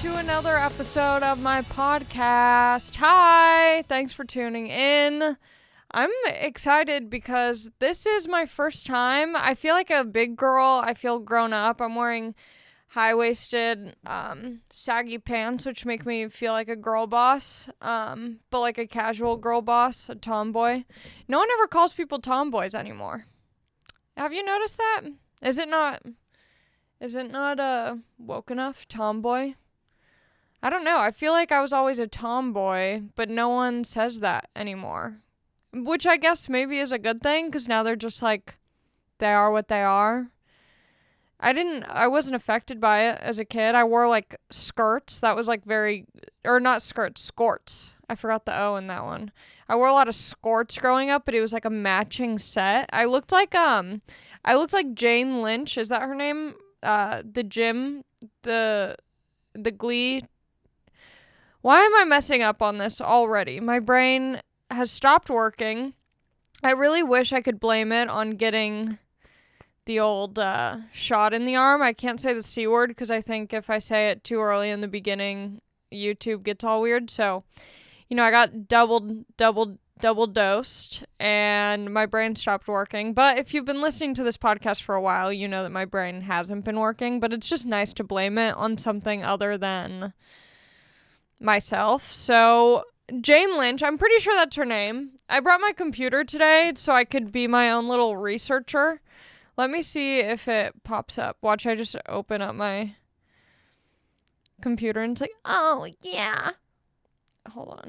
to another episode of my podcast. Hi, thanks for tuning in. I'm excited because this is my first time. I feel like a big girl. I feel grown up. I'm wearing high-waisted, saggy pants, which make me feel like a girl boss, but like a casual girl boss, a tomboy. No one ever calls people tomboys anymore. Have you noticed that? Is it not woke enough? Tomboy? I don't know. I feel like I was always a tomboy, but no one says that anymore. Which I guess maybe is a good thing, because now they're just like, they are what they are. I wasn't affected by it as a kid. I wore like skirts. That was like not skirts, skorts. I forgot the O in that one. I wore a lot of skorts growing up, but it was like a matching set. I looked like Jane Lynch. Is that her name? The Glee. Why am I messing up on this already? My brain has stopped working. I really wish I could blame it on getting the old shot in the arm. I can't say the C word because I think if I say it too early in the beginning, YouTube gets all weird. So, I got double dosed and my brain stopped working. But if you've been listening to this podcast for a while, you know that my brain hasn't been working. But it's just nice to blame it on something other than myself. So Jane Lynch, I'm pretty sure that's her name. I brought my computer today so I could be my own little researcher. Let me see if it pops up. Watch, I just open up my computer and it's like, oh yeah. Hold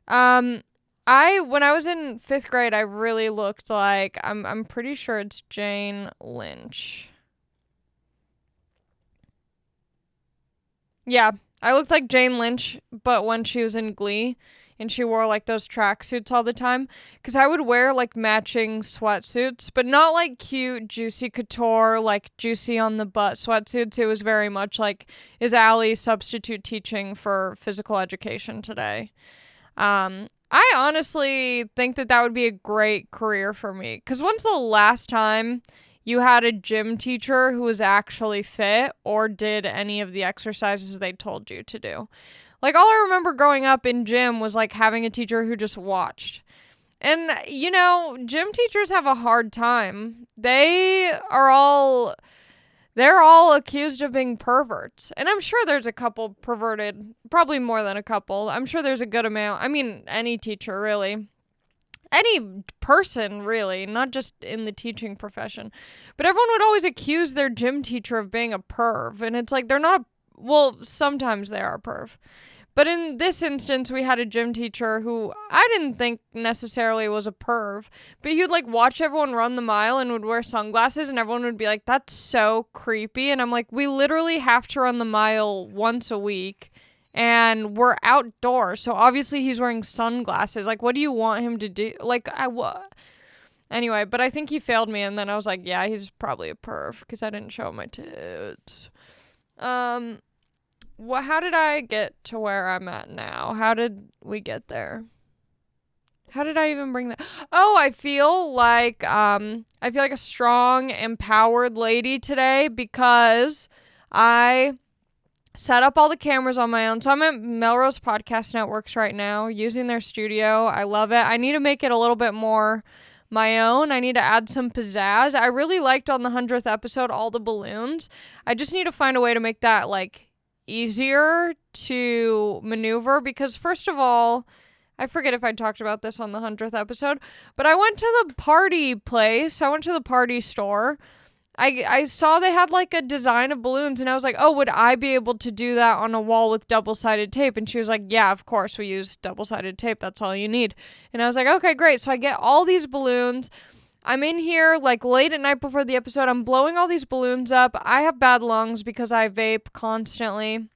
on. When I was in 5th grade, I really looked like, I'm pretty sure it's Jane Lynch. Yeah, I looked like Jane Lynch, but when she was in Glee, and she wore like those tracksuits all the time, because I would wear like matching sweatsuits, but not like cute, juicy couture, like juicy on the butt sweatsuits. It was very much like, is Allie substitute teaching for physical education today? I honestly think that would be a great career for me, because when's the last time you had a gym teacher who was actually fit or did any of the exercises they told you to do? Like, all I remember growing up in gym was like having a teacher who just watched. And, gym teachers have a hard time. They're all accused of being perverts. And I'm sure there's a couple perverted, probably more than a couple. I'm sure there's a good amount. I mean, any teacher, really. Any person, really, not just in the teaching profession. But everyone would always accuse their gym teacher of being a perv. And it's like, they're not sometimes they are a perv. But in this instance, we had a gym teacher who I didn't think necessarily was a perv. But he would like watch everyone run the mile and would wear sunglasses. And everyone would be like, that's so creepy. And I'm like, we literally have to run the mile once a week. And we're outdoors, so obviously he's wearing sunglasses. Like, what do you want him to do? Like, Anyway, but I think he failed me, and then I was like, yeah, he's probably a perv, because I didn't show my tits. How did I get to where I'm at now? How did we get there? How did I even bring that? Oh, I feel like a strong, empowered lady today, because I set up all the cameras on my own. So I'm at Melrose Podcast Networks right now, using their studio. I love it. I need to make it a little bit more my own. I need to add some pizzazz. I really liked on the 100th episode all the balloons. I just need to find a way to make that like easier to maneuver, because first of all, I forget if I talked about this on the 100th episode, but I went to the party place. I went to the party store. I saw they had like a design of balloons, and I was like, oh, would I be able to do that on a wall with double-sided tape? And she was like, yeah, of course, we use double-sided tape. That's all you need. And I was like, okay, great. So I get all these balloons. I'm in here like late at night before the episode. I'm blowing all these balloons up. I have bad lungs because I vape constantly.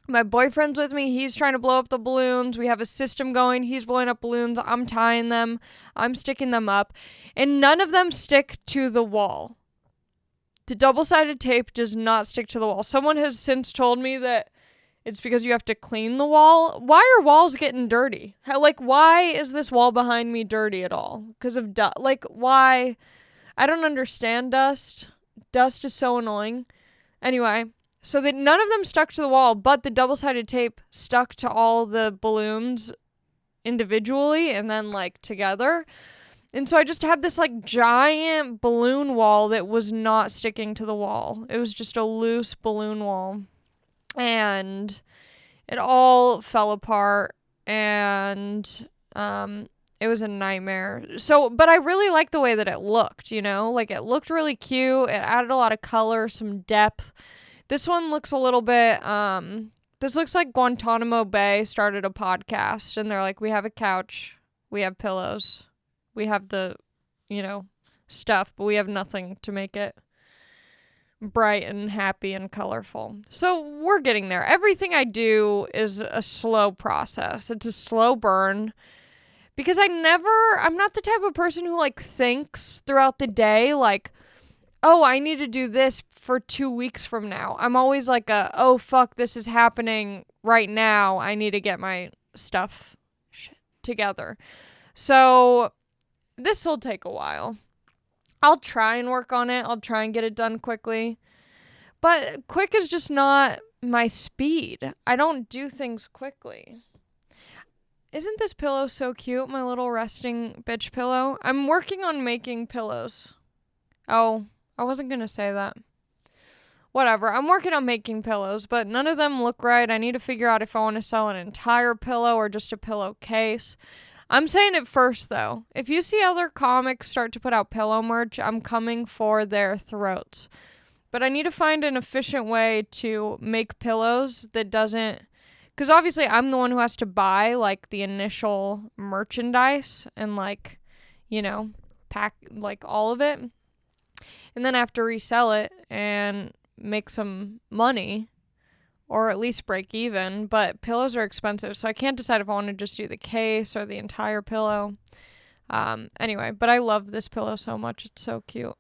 My boyfriend's with me. He's trying to blow up the balloons. We have a system going. He's blowing up balloons. I'm tying them. I'm sticking them up. And none of them stick to the wall. The double-sided tape does not stick to the wall. Someone has since told me that it's because you have to clean the wall. Why are walls getting dirty? Why is this wall behind me dirty at all? Because of dust. Why? I don't understand dust. Dust is so annoying. Anyway, so that none of them stuck to the wall, but the double-sided tape stuck to all the balloons individually and then like together. And so I just had this like giant balloon wall that was not sticking to the wall. It was just a loose balloon wall. And it all fell apart, and it was a nightmare. So, but I really liked the way that it looked, you know? Like, it looked really cute. It added a lot of color, some depth. This one looks a little bit, this looks like Guantanamo Bay started a podcast, and they're like, we have a couch, we have pillows, we have the, you know, stuff, but we have nothing to make it bright and happy and colorful. So we're getting there. Everything I do is a slow process. It's a slow burn. Because I'm not the type of person who, like, thinks throughout the day, like, oh, I need to do this for 2 weeks from now. I'm always like oh, fuck, this is happening right now. I need to get my stuff together. So this will take a while. I'll try and work on it. I'll try and get it done quickly. But quick is just not my speed. I don't do things quickly. Isn't this pillow so cute? My little resting bitch pillow. I'm working on making pillows. Oh, I wasn't going to say that. Whatever. I'm working on making pillows, but none of them look right. I need to figure out if I want to sell an entire pillow or just a pillowcase. I'm saying it first, though. If you see other comics start to put out pillow merch, I'm coming for their throats. But I need to find an efficient way to make pillows that doesn't... Because obviously I'm the one who has to buy, like, the initial merchandise and, like, you know, pack, like, all of it. And then I have to resell it and make some money, or at least break even. But pillows are expensive, so I can't decide if I want to just do the case or the entire pillow. Anyway, but I love this pillow so much. It's so cute.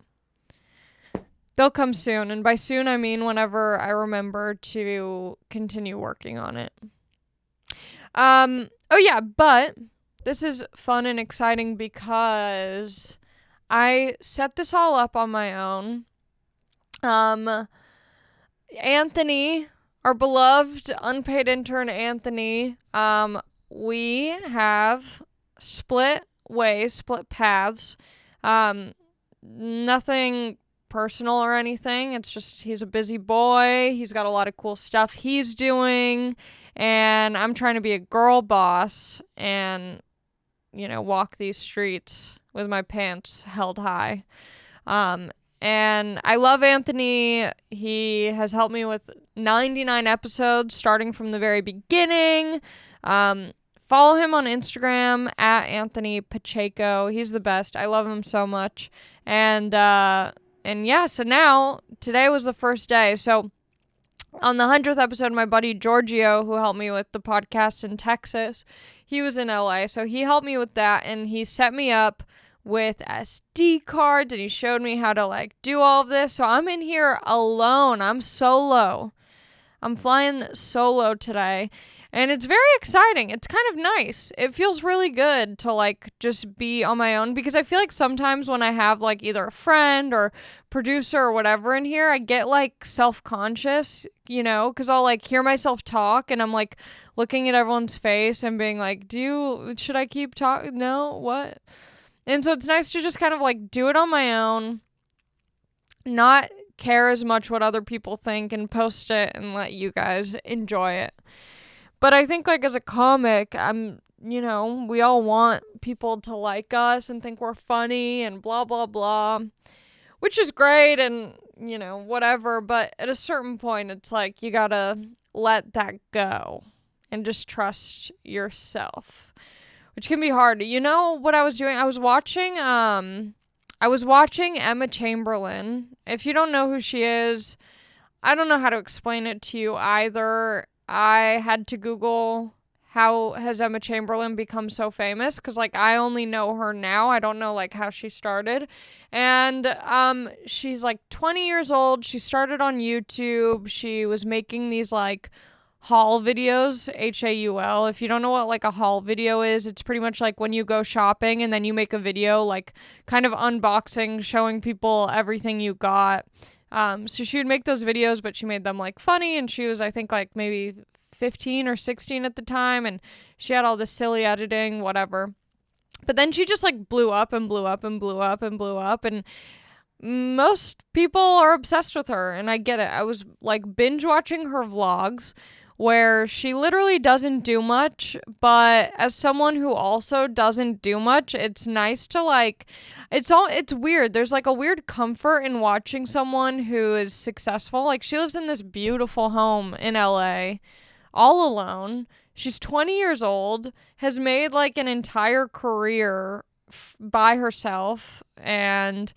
They'll come soon, and by soon I mean whenever I remember to continue working on it. Oh yeah, but this is fun and exciting because I set this all up on my own. Anthony, our beloved unpaid intern Anthony, we have split ways, split paths. Nothing personal or anything. It's just he's a busy boy. He's got a lot of cool stuff he's doing, and I'm trying to be a girl boss and, you know, walk these streets with my pants held high. And I love Anthony. He has helped me with 99 episodes starting from the very beginning. Follow him on Instagram at Anthony Pacheco. He's the best. I love him so much. And yeah, so now, today was the first day. So on the 100th episode, my buddy Giorgio, who helped me with the podcast in Texas, he was in LA. So he helped me with that, and he set me up with SD cards, and he showed me how to, like, do all of this. So I'm in here alone. I'm solo. I'm flying solo today. And it's very exciting. It's kind of nice. It feels really good to, like, just be on my own, because I feel like sometimes when I have, like, either a friend or producer or whatever in here, I get, like, self-conscious, you know, because I'll, like, hear myself talk, and I'm, like, looking at everyone's face and being like, should I keep talking? No? What? And so it's nice to just kind of, like, do it on my own, not care as much what other people think, and post it and let you guys enjoy it. But I think, like, as a comic, you know, we all want people to like us and think we're funny and blah, blah, blah, which is great and, you know, whatever. But at a certain point, it's like you gotta let that go and just trust yourself, which can be hard. You know what I was doing? I was watching Emma Chamberlain. If you don't know who she is, I don't know how to explain it to you either. I had to Google how has Emma Chamberlain become so famous, because, like, I only know her now. I don't know, like, how she started. And she's, like, 20 years old. She started on YouTube. She was making these, like, haul videos, HAUL. If you don't know what, like, a haul video is, it's pretty much like when you go shopping and then you make a video, like, kind of unboxing, showing people everything you got. So she would make those videos, but she made them like funny, and she was, I think, like maybe 15 or 16 at the time, and she had all this silly editing, whatever. But then she just like blew up and blew up and blew up and blew up, and most people are obsessed with her, and I get it. I was like binge watching her vlogs where she literally doesn't do much, but as someone who also doesn't do much, it's nice to like, it's weird. There's like a weird comfort in watching someone who is successful. Like, she lives in this beautiful home in LA all alone. She's 20 years old, has made like an entire career by herself, and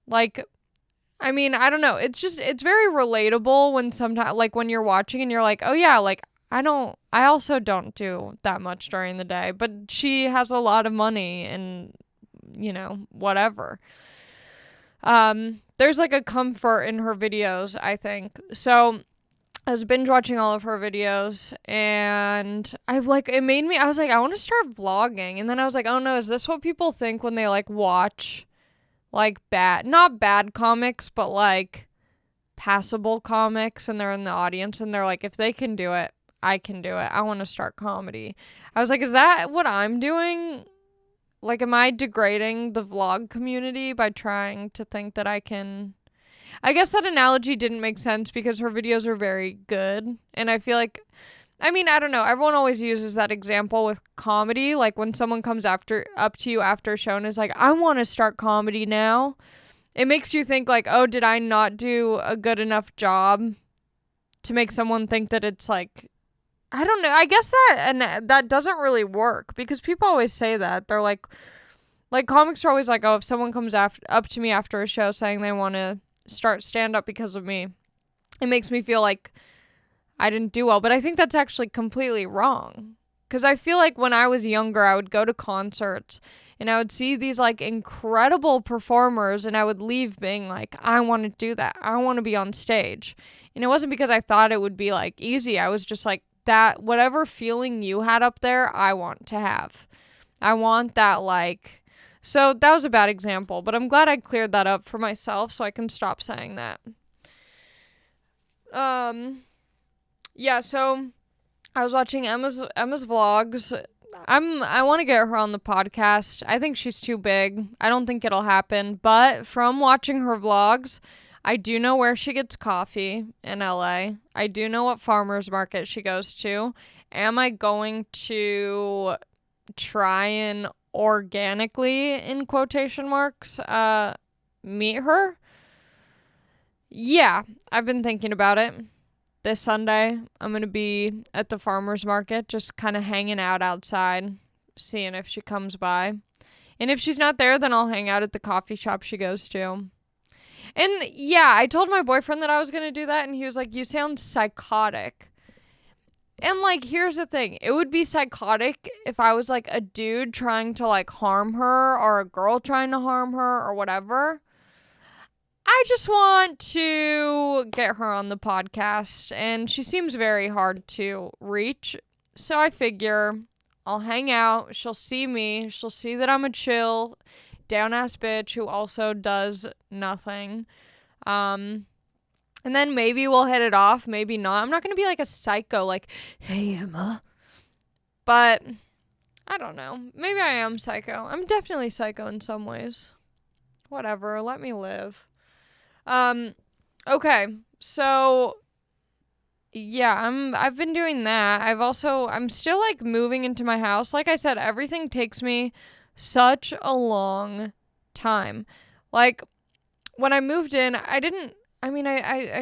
like, I mean, I don't know. It's very relatable when sometimes, like, when you're watching and you're like, oh yeah, like, I also don't do that much during the day, but she has a lot of money and, you know, whatever. There's like a comfort in her videos, I think. So I was binge watching all of her videos, and I was like, I want to start vlogging. And then I was like, oh no, is this what people think when they like watch like not bad comics, but like passable comics, and they're in the audience and they're like, if they can do it, I can do it. I want to start comedy. I was like, is that what I'm doing? Like, am I degrading the vlog community by trying to think that I can? I guess that analogy didn't make sense because her videos are very good, and I feel like, I mean, I don't know. Everyone always uses that example with comedy. Like, when someone comes up to you after a show and is like, I want to start comedy now. It makes you think like, oh, did I not do a good enough job to make someone think that it's like, I don't know. I guess that doesn't really work, because people always say that. They're like comics are always like, oh, if someone comes up to me after a show saying they want to start stand-up because of me, it makes me feel like I didn't do well. But I think that's actually completely wrong, because I feel like when I was younger, I would go to concerts and I would see these like incredible performers, and I would leave being like, I want to do that. I want to be on stage. And it wasn't because I thought it would be like easy. I was just like, that whatever feeling you had up there, I want to have. I want that, like, so that was a bad example, but I'm glad I cleared that up for myself so I can stop saying that. Yeah, so I was watching Emma's vlogs. I want to get her on the podcast. I think she's too big. I don't think it'll happen, but from watching her vlogs, I do know where she gets coffee in LA. I do know what farmer's market she goes to. Am I going to try and organically, in quotation marks, meet her? Yeah, I've been thinking about it. This Sunday, I'm going to be at the farmer's market, just kind of hanging out outside, seeing if she comes by. And if she's not there, then I'll hang out at the coffee shop she goes to. And yeah, I told my boyfriend that I was going to do that, and he was like, you sound psychotic. And like, here's the thing. It would be psychotic if I was like a dude trying to like harm her, or a girl trying to harm her, or whatever. I just want to get her on the podcast, and she seems very hard to reach. So I figure I'll hang out. She'll see me. She'll see that I'm a chill, down-ass bitch who also does nothing. And then maybe we'll hit it off, maybe not. I'm not going to be like a psycho, like, hey, Emma. But I don't know. Maybe I am psycho. I'm definitely psycho in some ways. Whatever. Let me live. Okay. So yeah, I've been doing that. I'm still like moving into my house. Like I said, everything takes me such a long time. Like, when I moved in, I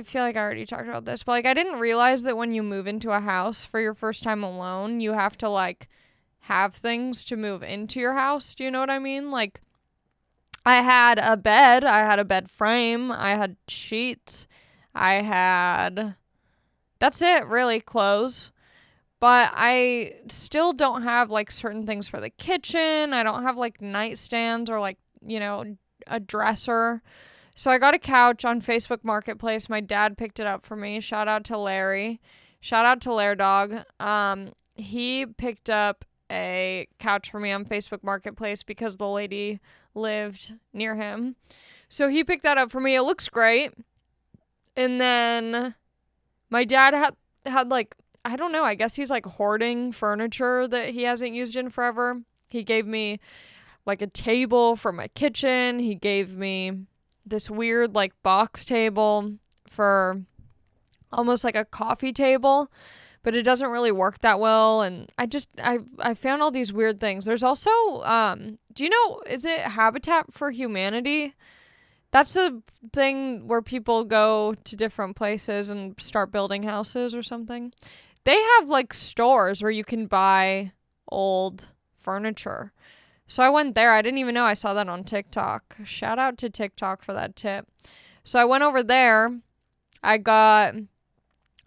feel like I already talked about this, but like, I didn't realize that when you move into a house for your first time alone, you have to like have things to move into your house. Do you know what I mean? Like, I had a bed frame, I had sheets, that's it, really, clothes. But I still don't have like certain things for the kitchen. I don't have like nightstands or like, you know, a dresser. So I got a couch on Facebook Marketplace. My dad picked it up for me. Shout out to Larry. Shout out to Lair Dog. He picked up a couch for me on Facebook Marketplace because the lady lived near him. So he picked that up for me. It looks great. And then my dad had like, I don't know, I guess he's like hoarding furniture that he hasn't used in forever. He gave me like a table for my kitchen. He gave me this weird like box table for almost like a coffee table, but it doesn't really work that well. And I found all these weird things. There's also, do you know, is it Habitat for Humanity? That's the thing where people go to different places and start building houses or something. They have like stores where you can buy old furniture. So I went there. I didn't even know I saw that on TikTok. Shout out to TikTok for that tip. So I went over there. I got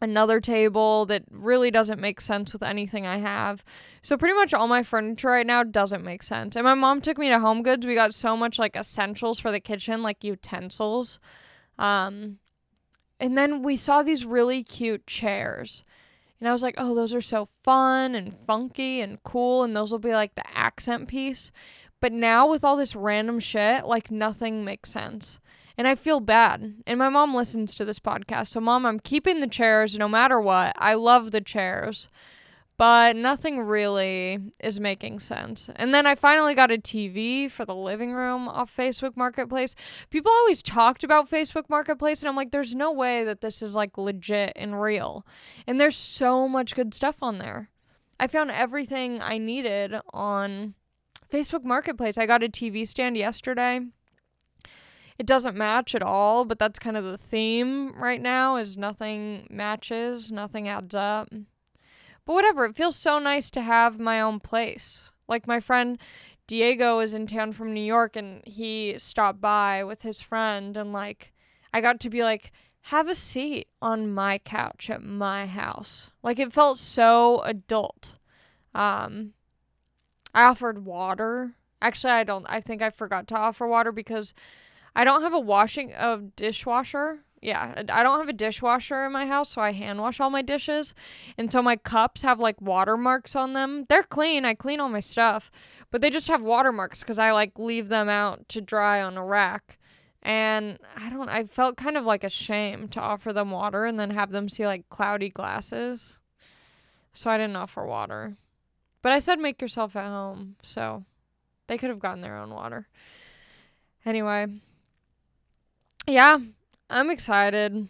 another table that really doesn't make sense with anything I have. So pretty much all my furniture right now doesn't make sense. And my mom took me to Home Goods. We got so much like essentials for the kitchen, like utensils. And then we saw these really cute chairs. And I was like, oh, those are so fun and funky and cool. And those will be like the accent piece. But now with all this random shit, like nothing makes sense. And I feel bad. And my mom listens to this podcast. So, Mom, I'm keeping the chairs no matter what. I love the chairs. But nothing really is making sense. And then I finally got a TV for the living room off Facebook Marketplace. People always talked about Facebook Marketplace, and I'm like, there's no way that this is like legit and real. And there's so much good stuff on there. I found everything I needed on Facebook Marketplace. I got a TV stand yesterday. It doesn't match at all, but that's kind of the theme right now, is nothing matches, nothing adds up. But whatever, it feels so nice to have my own place. Like my friend Diego is in town from New York, and he stopped by with his friend, and like I got to be like, have a seat on my couch at my house. Like it felt so adult. I offered water. Actually, I think I forgot to offer water because I don't have a dishwasher. Yeah, I don't have a dishwasher in my house, so I hand wash all my dishes. And so my cups have like watermarks on them. They're clean. I clean all my stuff, but they just have watermarks because I like leave them out to dry on a rack. And I felt kind of like ashamed to offer them water and then have them see like cloudy glasses. So I didn't offer water. But I said make yourself at home, so they could have gotten their own water. Anyway, yeah. I'm excited.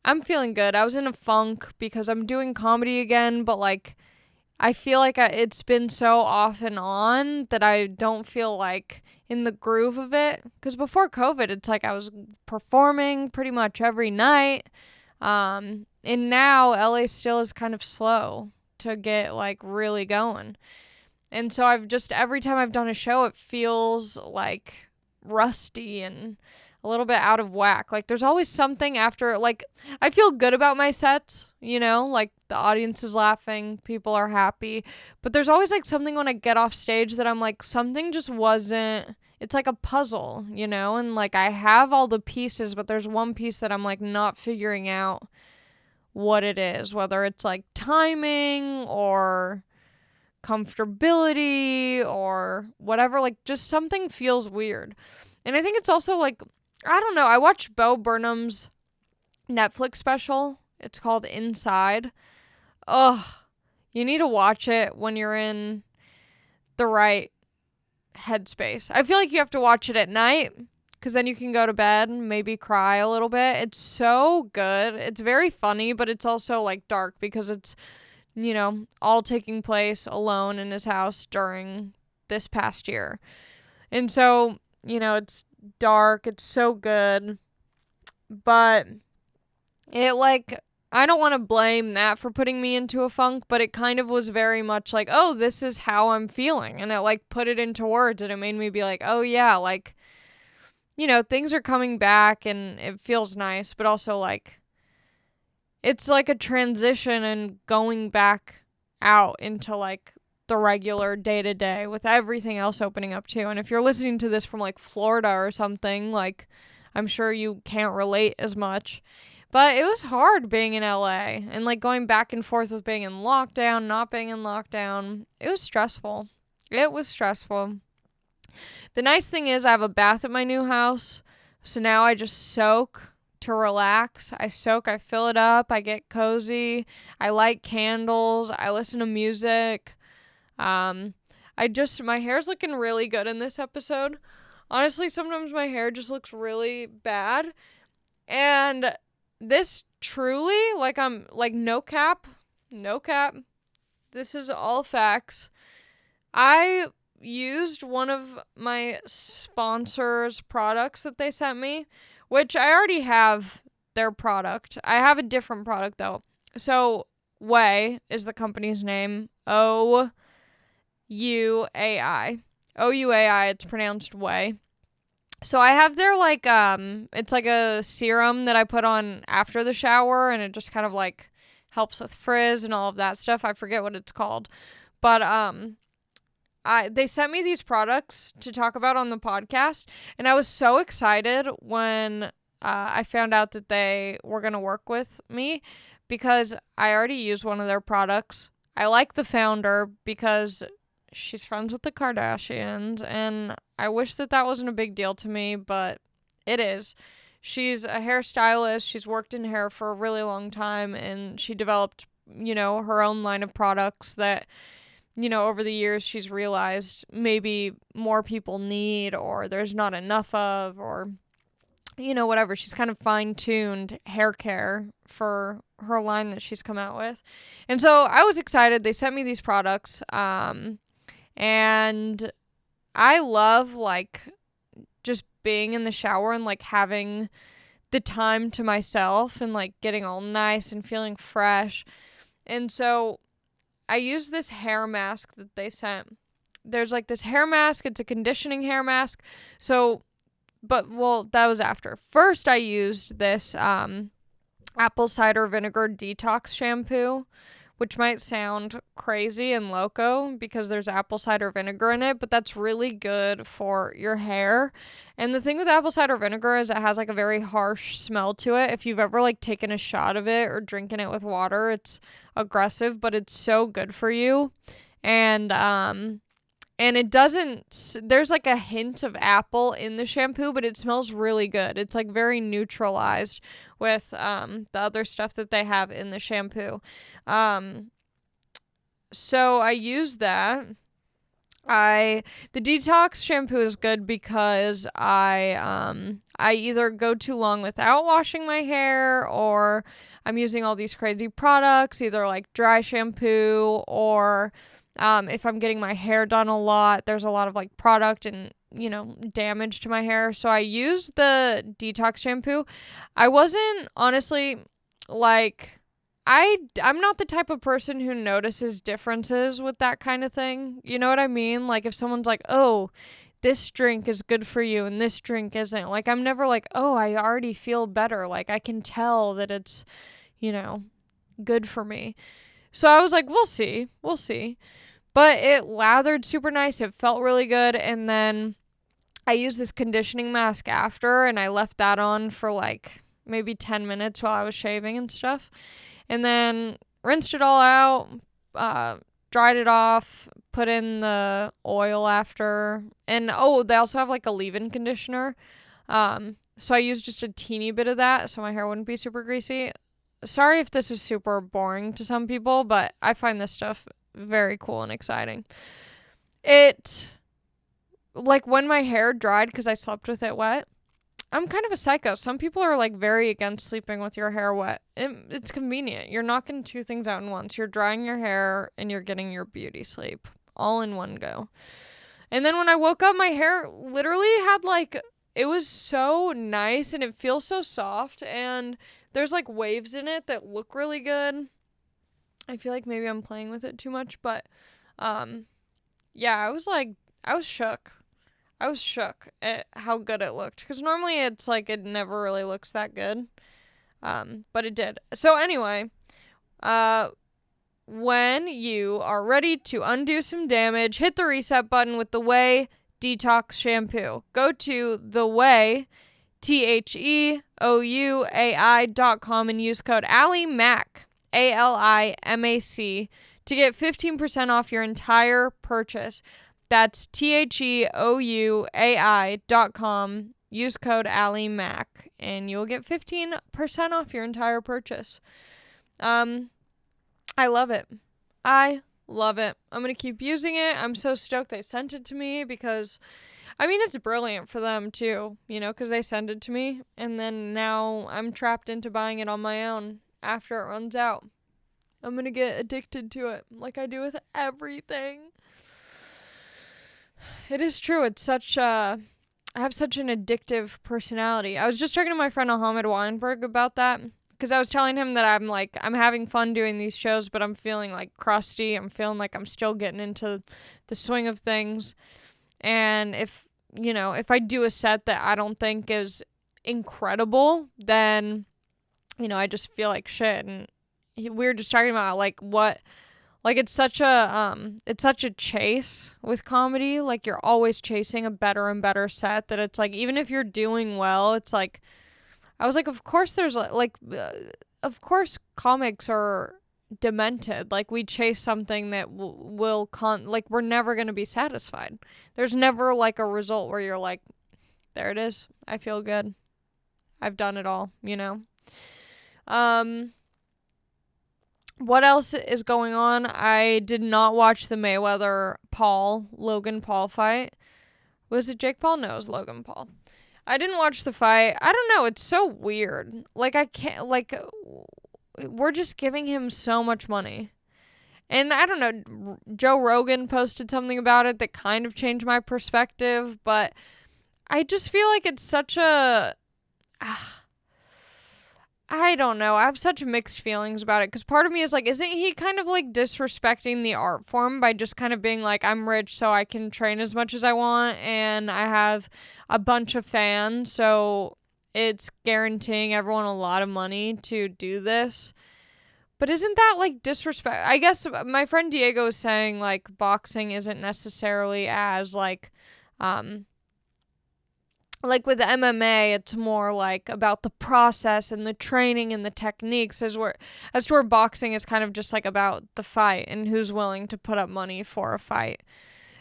I'm feeling good. I was in a funk because I'm doing comedy again, but like I feel like it's been so off and on that I don't feel like in the groove of it. Because before COVID, it's like I was performing pretty much every night. And now LA still is kind of slow to get like really going. And so every time I've done a show, it feels like rusty and a little bit out of whack. Like there's always something after, like I feel good about my sets, you know, like the audience is laughing, people are happy, but there's always like something when I get off stage that I'm like, something just wasn't, it's like a puzzle, you know, and like I have all the pieces, but there's one piece that I'm like not figuring out what it is, whether it's like timing or comfortability or whatever, like just something feels weird. And I think it's also like, I don't know. I watched Bo Burnham's Netflix special. It's called Inside. Ugh. You need to watch it when you're in the right headspace. I feel like you have to watch it at night because then you can go to bed and maybe cry a little bit. It's so good. It's very funny, but it's also like dark because it's, you know, all taking place alone in his house during this past year. And so, you know, it's dark, it's so good, but it like, I don't want to blame that for putting me into a funk, but it kind of was very much like, oh, this is how I'm feeling, and it like put it into words, and it made me be like, oh yeah, like, you know, things are coming back and it feels nice, but also like it's like a transition and going back out into like the regular day-to-day with everything else opening up too. And if you're listening to this from like Florida or something, like I'm sure you can't relate as much, but it was hard being in LA and like going back and forth with being in lockdown, not being in lockdown. It was stressful. The nice thing is I have a bath at my new house, so now I just soak to relax. I soak, I fill it up, I get cozy, I light candles, I listen to music. My hair's looking really good in this episode. Honestly, sometimes my hair just looks really bad. And this truly, like, I'm, like, no cap, this is all facts. I used one of my sponsors' products that they sent me, which I already have their product. I have a different product, though. So, Ouai is the company's name. Ouai. Ouai, it's pronounced Ouai. So I have their, like, it's like a serum that I put on after the shower, and it just kind of, like, helps with frizz and all of that stuff. I forget what it's called. But, they sent me these products to talk about on the podcast, and I was so excited when I found out that they were going to work with me, because I already used one of their products. I like the founder because she's friends with the Kardashians, and I wish that wasn't a big deal to me, but it is. She's a hairstylist. She's worked in hair for a really long time, and she developed, her own line of products that, over the years she's realized maybe more people need, or there's not enough of, or, whatever. She's kind of fine-tuned hair care for her line that she's come out with. And so I was excited. They sent me these products, and I love, like, just being in the shower and, like, having the time to myself and, like, getting all nice and feeling fresh. And so I used this hair mask that they sent. There's, like, this hair mask. It's a conditioning hair mask. So, that was after. First, I used this apple cider vinegar detox shampoo, which might sound crazy and loco because there's apple cider vinegar in it, but that's really good for your hair. And the thing with apple cider vinegar is it has, like, a very harsh smell to it. If you've ever, like, taken a shot of it or drinking it with water, it's aggressive, but it's so good for you. And it doesn't, there's, like, a hint of apple in the shampoo, but it smells really good. It's, like, very neutralized with the other stuff that they have in the shampoo. So I use that. The detox shampoo is good because I either go too long without washing my hair, or I'm using all these crazy products, either like dry shampoo, or if I'm getting my hair done a lot, there's a lot of, like, product and, damage to my hair. So I use the detox shampoo. I wasn't, honestly, like, I'm not the type of person who notices differences with that kind of thing. You know what I mean? Like, if someone's like, oh, this drink is good for you and this drink isn't. Like, I'm never like, oh, I already feel better. Like, I can tell that it's, good for me. So I was like, we'll see. But it lathered super nice. It felt really good. And then I used this conditioning mask after, and I left that on for, like, maybe 10 minutes while I was shaving and stuff. And then rinsed it all out, dried it off, put in the oil after. And, they also have, like, a leave-in conditioner. So I used just a teeny bit of that so my hair wouldn't be super greasy. Sorry if this is super boring to some people, but I find this stuff very cool and exciting. It, like, when my hair dried because I slept with it wet, I'm kind of a psycho. Some people are, like, very against sleeping with your hair wet. It's convenient. You're knocking two things out in once. You're drying your hair and you're getting your beauty sleep all in one go. And then when I woke up, my hair literally had, like, it was so nice and it feels so soft, and there's, like, waves in it that look really good. I feel like maybe I'm playing with it too much, but yeah, I was shook. I was shook at how good it looked, because normally it's like it never really looks that good, but it did. So anyway, when you are ready to undo some damage, hit the reset button with the Ouai Detox Shampoo. Go to the Ouai, TheOuai.com, and use code ALIMAC, ALIMAC, to get 15% off your entire purchase. That's TheOuai.com. use code AllieMac, and you'll get 15% off your entire purchase. I love it. I love it. I'm going to keep using it. I'm so stoked they sent it to me because, I mean, it's brilliant for them too, you know, because they send it to me, and then now I'm trapped into buying it on my own after it runs out. I'm going to get addicted to it like I do with everything. It is true. It's such I have such an addictive personality. I was just talking to my friend Ahmed Weinberg about that, because I was telling him that I'm having fun doing these shows, but I'm feeling like crusty. I'm feeling like I'm still getting into the swing of things. And if I do a set that I don't think is incredible, then, I just feel like shit. And we were just talking about it's such a chase with comedy. Like, you're always chasing a better and better set, that it's like, even if you're doing well, it's like, I was like, of course there's of course comics are demented. Like, we chase something that we're never going to be satisfied. There's never like a result where you're like, there it is. I feel good. I've done it all, What else is going on? I did not watch the Logan Paul fight. Was it Jake Paul? No, it was Logan Paul. I didn't watch the fight. I don't know. It's so weird. Like, I can't, we're just giving him so much money. And I don't know, Joe Rogan posted something about it that kind of changed my perspective, but I just feel like it's such a, I don't know. I have such mixed feelings about it, because part of me is like, isn't he kind of like disrespecting the art form by just kind of being like, I'm rich so I can train as much as I want, and I have a bunch of fans, so it's guaranteeing everyone a lot of money to do this. But isn't that like disrespect? I guess my friend Diego is saying like boxing isn't necessarily as like with the MMA, it's more like about the process and the training and the techniques, as to where boxing is kind of just like about the fight and who's willing to put up money for a fight.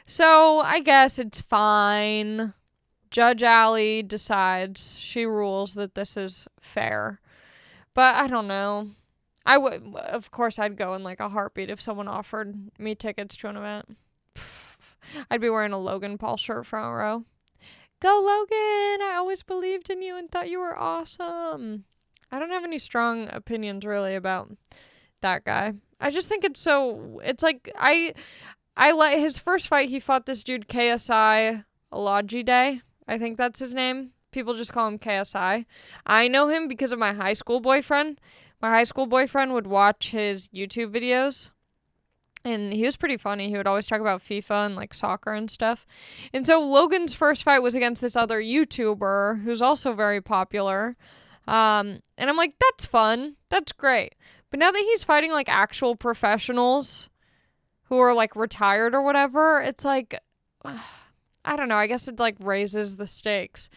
So I guess it's fine. Judge Allie decides, she rules that this is fair. But I don't know. Of course, I'd go in like a heartbeat if someone offered me tickets to an event. I'd be wearing a Logan Paul shirt front row. Go Logan! I always believed in you and thought you were awesome. I don't have any strong opinions really about that guy. I just think it's like, I like his first fight. He fought this dude KSI Olajide. I think that's his name. People just call him KSI. I know him because of my high school boyfriend. My high school boyfriend would watch his YouTube videos, and he was pretty funny. He would always talk about FIFA and like soccer and stuff. And so Logan's first fight was against this other YouTuber who's also very popular. And I'm like, that's fun. That's great. But now that he's fighting like actual professionals who are like retired or whatever, it's like, I don't know. I guess it like raises the stakes.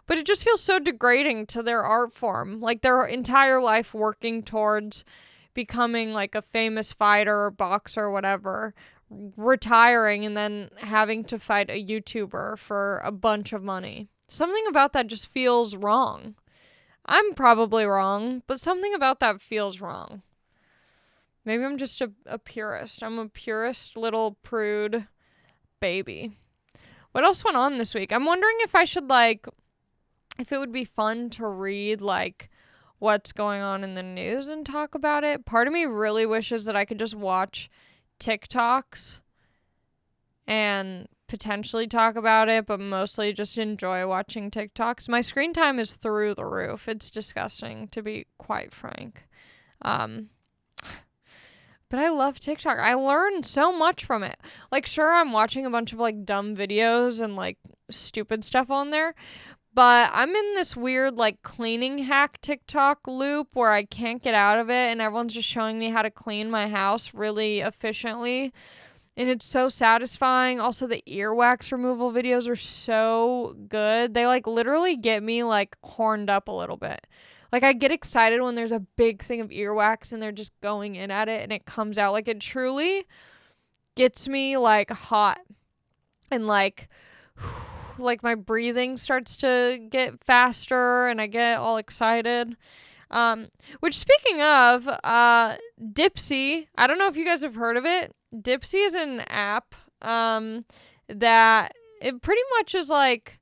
But it just feels so degrading to their art form. Like, their entire life working towards becoming like a famous fighter or boxer or whatever, retiring, and then having to fight a YouTuber for a bunch of money. Something about that just feels wrong. I'm probably wrong, but something about that feels wrong. Maybe I'm just a purist. I'm a purist little prude baby. What else went on this week? I'm wondering if I should if it would be fun to read what's going on in the news and talk about it. Part of me really wishes that I could just watch TikToks and potentially talk about it, but mostly just enjoy watching TikToks. My screen time is through the roof. It's disgusting, to be quite frank. But I love TikTok. I learn so much from it. Sure, I'm watching a bunch of dumb videos and stupid stuff on there, but I'm in this weird cleaning hack TikTok loop where I can't get out of it, and everyone's just showing me how to clean my house really efficiently. And it's so satisfying. Also, the earwax removal videos are so good. They literally get me horned up a little bit. I get excited when there's a big thing of earwax and they're just going in at it and it comes out. It truly gets me hot and like my breathing starts to get faster and I get all excited. Which speaking of, Dipsy, I don't know if you guys have heard of it. Dipsy is an app, that it pretty much is like,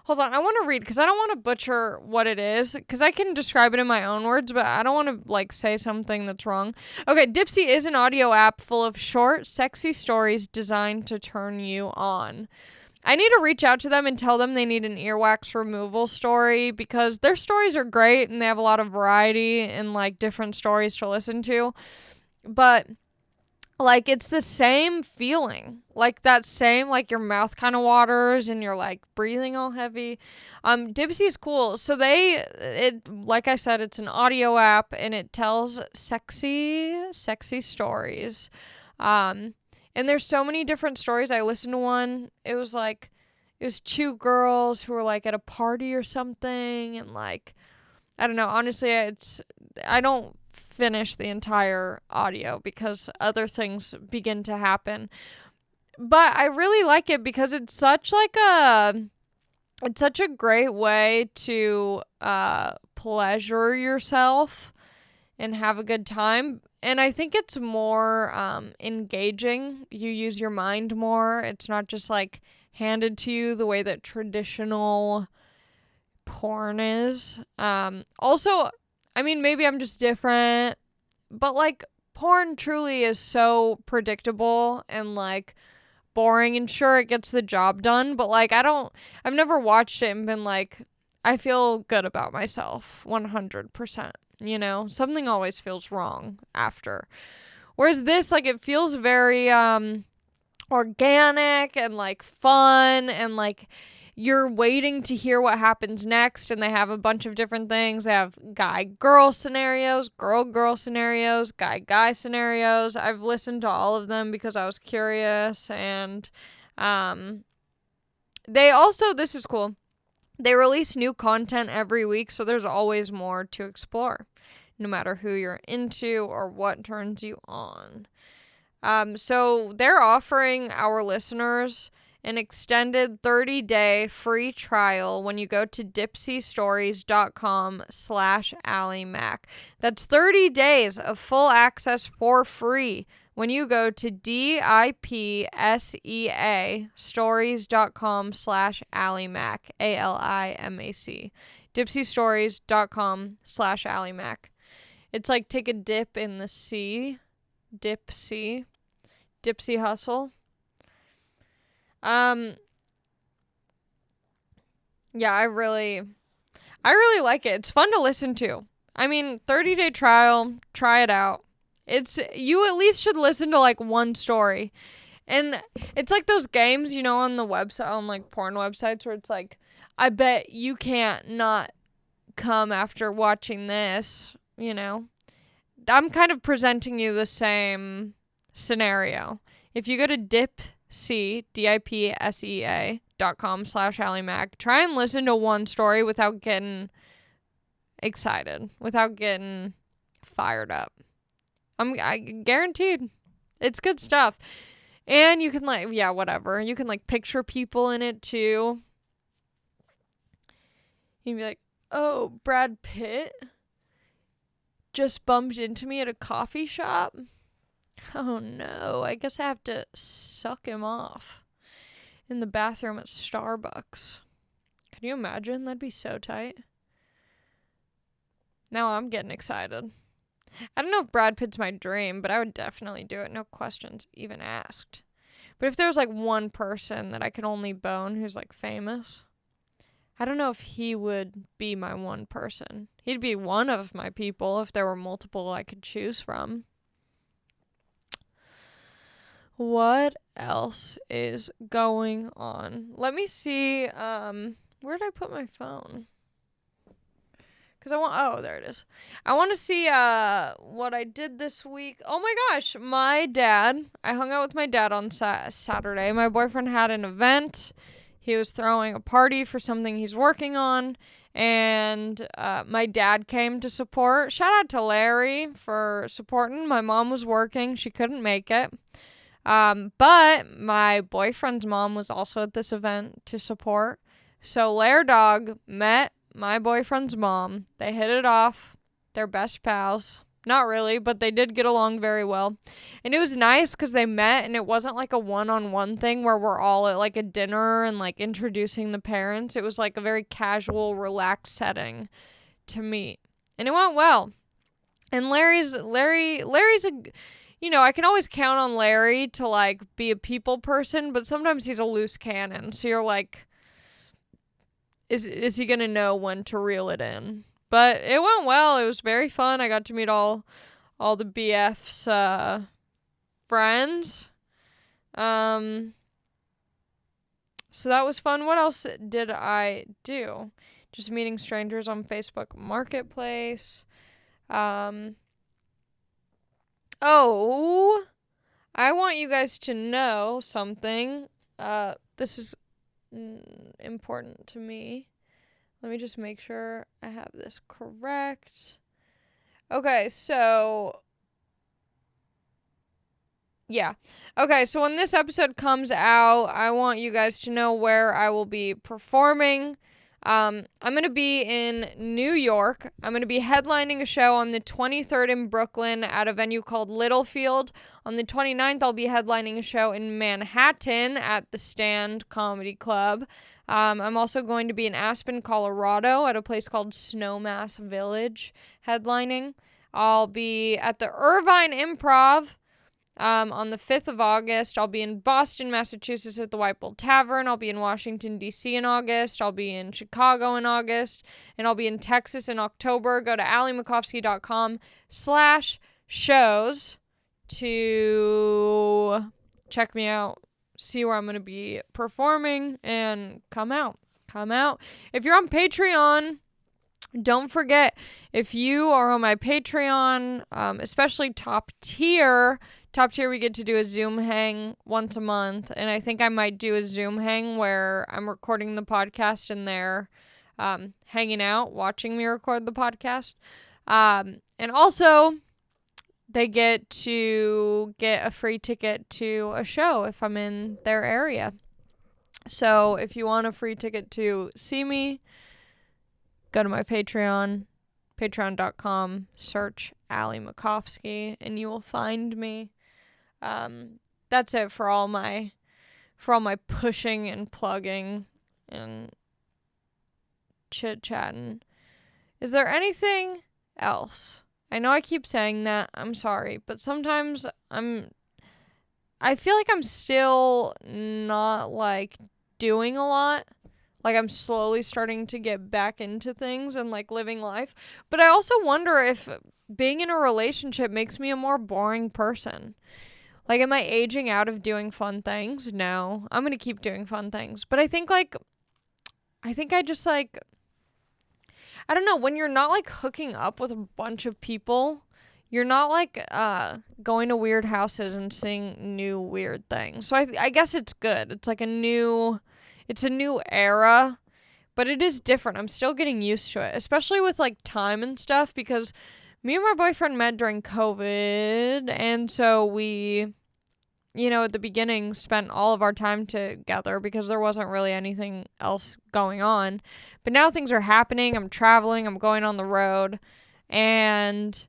hold on, I want to read because I don't want to butcher what it is because I can describe it in my own words, but I don't want to like say something that's wrong. Okay, Dipsy is an audio app full of short, sexy stories designed to turn you on. I need to reach out to them and tell them they need an earwax removal story because their stories are great and they have a lot of variety and like different stories to listen to. But like, it's the same feeling. Like, that same, like, your mouth kind of waters and you're, like, breathing all heavy. Dipsy's cool. So like I said, it's an audio app and it tells sexy stories. And there's so many different stories. I listened to one. It was two girls who were, like, at a party or something. And, like, I don't know. Honestly, I don't finish the entire audio because other things begin to happen. But I really like it because it's such a great way to pleasure yourself and have a good time. And I think it's more engaging. You use your mind more. It's not just like handed to you the way that traditional porn is. Also, I mean, maybe I'm just different, but like porn truly is so predictable and like boring, and sure, it gets the job done, but like I've never watched it and been like, I feel good about myself 100%, you know? Something always feels wrong after. Whereas this, like, it feels very organic and like fun and like you're waiting to hear what happens next, and they have a bunch of different things. They have guy-girl scenarios, girl-girl scenarios, guy-guy scenarios. I've listened to all of them because I was curious, and they also, this is cool, they release new content every week, so there's always more to explore, no matter who you're into or what turns you on. So they're offering our listeners an extended 30-day free trial when you go to dipsystories.com/AllieMac. That's 30 days of full access for free when you go to DIPSEA stories.com/AllieMac, ALIMAC. dipsystories.com/AllieMac. It's like take a dip in the sea. Dipsy hustle. Yeah, I really like it. It's fun to listen to. I mean, 30-day trial, try it out. You at least should listen to like one story. And it's like those games, you know, on the website, on like porn websites where it's like, I bet you can't not come after watching this, you know. I'm kind of presenting you the same scenario. If you go to dipsea.com/AllieMac, try and listen to one story without getting excited, without getting fired up. I guaranteed. It's good stuff. And you can like, yeah, whatever. You can like picture people in it too. You'd be like, oh, Brad Pitt just bumped into me at a coffee shop. Oh no, I guess I have to suck him off in the bathroom at Starbucks. Can you imagine? That'd be so tight. Now I'm getting excited. I don't know if Brad Pitt's my dream, but I would definitely do it. No questions even asked. But if there was like one person that I could only bone who's like famous, I don't know if he would be my one person. He'd be one of my people if there were multiple I could choose from. What else is going on? Let me see. Where did I put my phone? Oh, there it is. I want to see what I did this week. Oh my gosh, I hung out with my dad on Saturday. My boyfriend had an event. He was throwing a party for something he's working on, and my dad came to support. Shout out to Larry for supporting. My mom was working. She couldn't make it. But my boyfriend's mom was also at this event to support. So Lair Dog met my boyfriend's mom. They hit it off. They're best pals. Not really, but they did get along very well. And it was nice because they met and it wasn't like a one-on-one thing where we're all at like a dinner and like introducing the parents. It was like a very casual, relaxed setting to meet. And it went well. And Larry's a, I can always count on Larry to like be a people person, but sometimes he's a loose cannon. So you're like, is he going to know when to reel it in? But it went well. It was very fun. I got to meet all the BF's friends. So that was fun. What else did I do? Just meeting strangers on Facebook Marketplace. I want you guys to know something. This is important to me. Let me just make sure I have this correct. Okay, so yeah. Okay, so when this episode comes out, I want you guys to know where I will be performing. I'm going to be in New York. I'm going to be headlining a show on the 23rd in Brooklyn at a venue called Littlefield. On the 29th, I'll be headlining a show in Manhattan at the Stand Comedy Club. I'm also going to be in Aspen, Colorado at a place called Snowmass Village headlining. I'll be at the Irvine Improv on the 5th of August. I'll be in Boston, Massachusetts at the White Bull Tavern. I'll be in Washington, D.C. in August. I'll be in Chicago in August. And I'll be in Texas in October. Go to AllieMakovsky.com/shows to check me out. See where I'm going to be performing and come out. If you're on Patreon, don't forget, if you are on my Patreon, especially top tier, we get to do a Zoom hang once a month. And I think I might do a Zoom hang where I'm recording the podcast and they're hanging out, watching me record the podcast. And also, they get to get a free ticket to a show if I'm in their area. So if you want a free ticket to see me, go to my Patreon, patreon.com, search Allie Makovsky, and you will find me. That's it for all my pushing and plugging and chit-chatting. Is there anything else? I know I keep saying that. I'm sorry. But sometimes I feel like I'm still not, like, doing a lot. Like, I'm slowly starting to get back into things and, like, living life. But I also wonder if being in a relationship makes me a more boring person. Like, am I aging out of doing fun things? No. I'm going to keep doing fun things. But I think I just, like, I don't know, when you're not, like, hooking up with a bunch of people, you're not, like, going to weird houses and seeing new weird things. So I guess it's good. It's, like, it's a new era, but it is different. I'm still getting used to it, especially with, like, time and stuff, because me and my boyfriend met during COVID, and so we, at the beginning spent all of our time together because there wasn't really anything else going on. But now things are happening. I'm traveling. I'm going on the road. And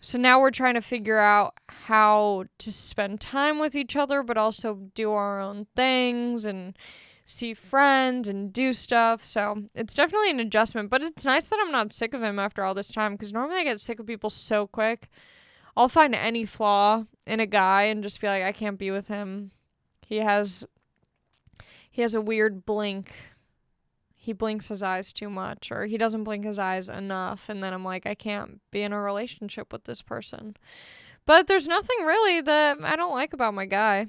so now we're trying to figure out how to spend time with each other, but also do our own things and see friends and do stuff. So it's definitely an adjustment, but it's nice that I'm not sick of him after all this time, because normally I get sick of people so quick. I'll find any flaw in a guy and just be like, I can't be with him. He has a weird blink. He blinks his eyes too much, or he doesn't blink his eyes enough, and then I'm like, I can't be in a relationship with this person. But there's nothing really that I don't like about my guy.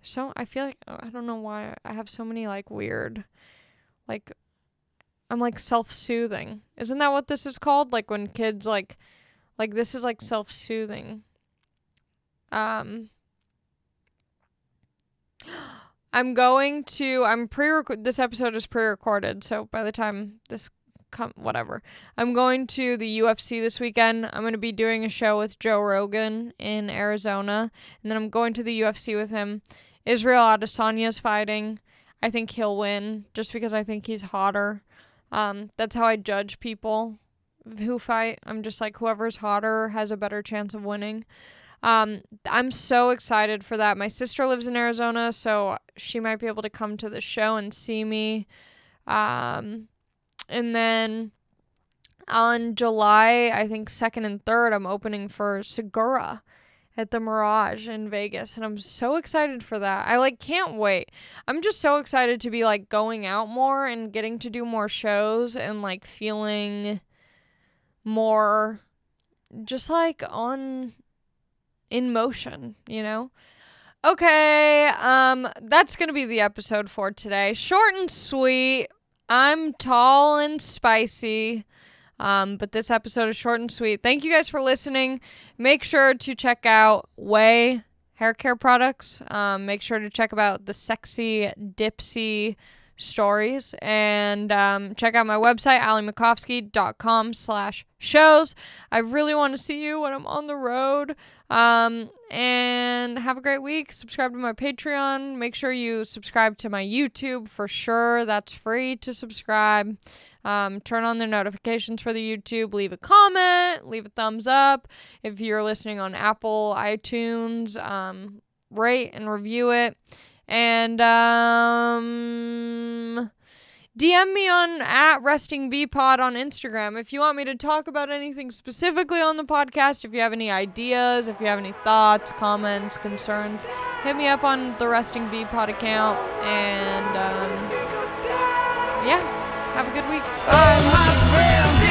So I feel like, I don't know why I have so many, like, weird, like, I'm, like, self-soothing. Isn't that what this is called? Like, when kids, like this is, like, self-soothing. This episode is pre-recorded, so by the time this whatever. I'm going to the UFC this weekend. I'm going to be doing a show with Joe Rogan in Arizona, and then I'm going to the UFC with him. Israel Adesanya's fighting. I think he'll win just because I think he's hotter. That's how I judge people who fight. I'm just like, whoever's hotter has a better chance of winning. I'm so excited for that. My sister lives in Arizona, so she might be able to come to the show and see me. And then on July, I think 2nd and 3rd, I'm opening for Segura at the Mirage in Vegas, and I'm so excited for that. I can't wait. I'm just so excited to be going out more and getting to do more shows and feeling more just in motion, Okay, that's gonna be the episode for today. Short and sweet. I'm tall and spicy, but this episode is short and sweet. Thank you guys for listening. Make sure to check out Way hair care products. Make sure to check out the sexy Dipsy Stories, and check out my website, alliemakovsky.com/shows. I really want to see you when I'm on the road. And have a great week. Subscribe to my Patreon. Make sure you subscribe to my YouTube for sure. That's free to subscribe. Turn on the notifications for the YouTube. Leave a comment. Leave a thumbs up. If you're listening on Apple, iTunes, rate and review it. And DM me on @RestingBeePod on Instagram if you want me to talk about anything specifically on the podcast. If you have any ideas, if you have any thoughts, comments, concerns, hit me up on the Resting Bee Pod account. And yeah, have a good week. Bye.